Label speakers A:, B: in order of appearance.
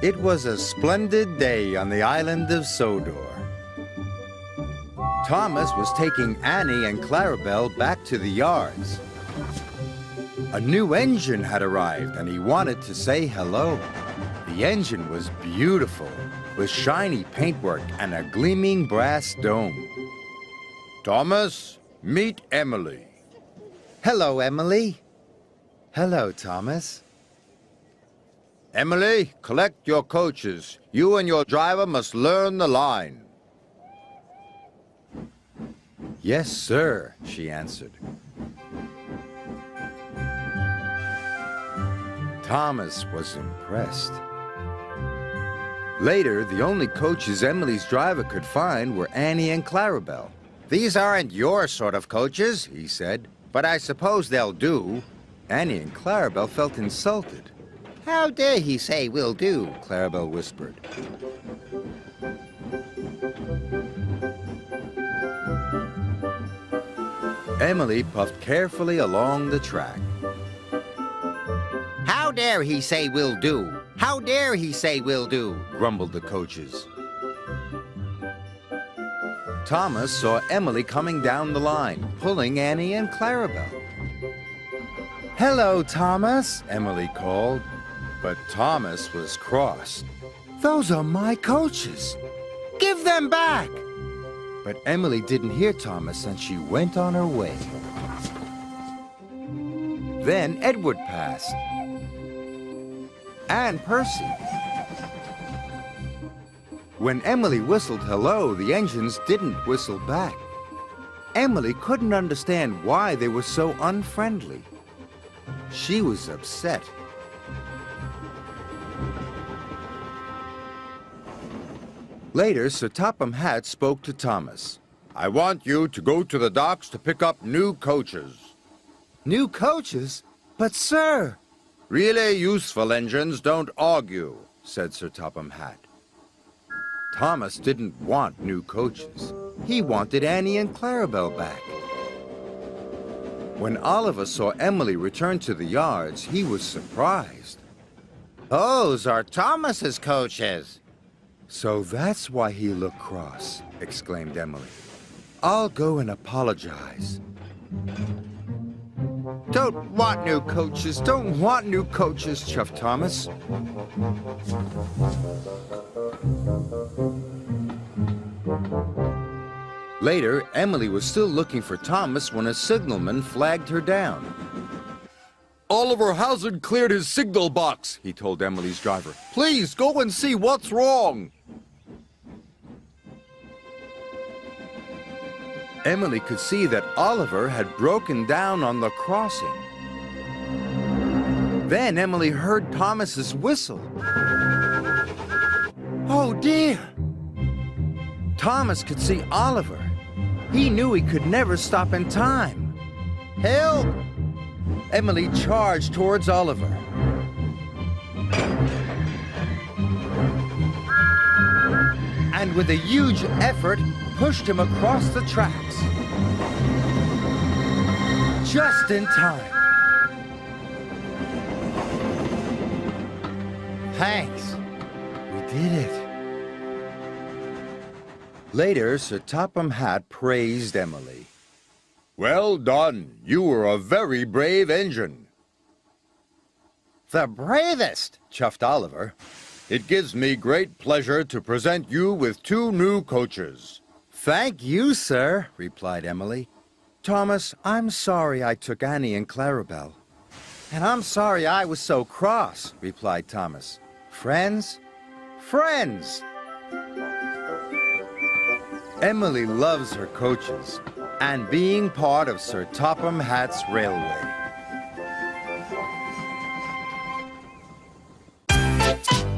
A: It was a splendid day on the island of Sodor. Thomas was taking Annie and Clarabelle back to the yards. A new engine had arrived and he wanted to say hello. The engine was beautiful, with shiny paintwork and a gleaming brass dome. Thomas, meet Emily. Hello, Emily. Hello, Thomas. Emily, collect your coaches. You and your driver must learn the line. Yes, sir, she answered. Thomas was impressed. Later, the only coaches Emily's driver could find were Annie and Clarabelle. These aren't your sort of coaches, he said, but I suppose they'll do. Annie and Clarabelle felt insulted. How dare he say will do, Clarabelle whispered. Emily puffed carefully along the track. How dare he say will do? How dare he say will do? Grumbled the coaches. Thomas saw Emily coming down the line, pulling Annie and Clarabelle. Hello, Thomas, Emily called. But Thomas was cross. Those are my coaches. Give them back! But Emily didn't hear Thomas and she went on her way. Then Edward passed. And Percy. When Emily whistled hello, the engines didn't whistle back. Emily couldn't understand why they were so unfriendly. She was upset. Later, Sir Topham Hatt spoke to Thomas. I want you to go to the docks to pick up new coaches. New coaches? But, sir... Really useful engines don't argue, said Sir Topham Hatt. Thomas didn't want new coaches. He wanted Annie and Clarabelle back. When Oliver saw Emily return to the yards, he was surprised. Those are Thomas's coaches. So that's why he looked cross, exclaimed Emily. I'll go and apologize. Don't want new coaches, chuffed Thomas. Later, Emily was still looking for Thomas when a signalman flagged her down. Oliver Hazard cleared his signal box, he told Emily's driver. Please go and see what's wrong. Emily could see that Oliver had broken down on the crossing. Then Emily heard Thomas's whistle. Oh dear! Thomas could see Oliver. He knew he could never stop in time. Help! Emily charged towards Oliver. And with a huge effort, pushed him across the tracks. Just in time. Thanks. We did it. Later, Sir Topham Hatt praised Emily. Well done. You were a very brave engine. The bravest, chuffed Oliver. It gives me great pleasure to present you with 2 new coaches. Thank you, sir, replied Emily. Thomas, I'm sorry I took Annie and Clarabelle. And I'm sorry I was so cross, replied Thomas. Friends? Friends! Emily loves her coaches and being part of Sir Topham Hatt's railway.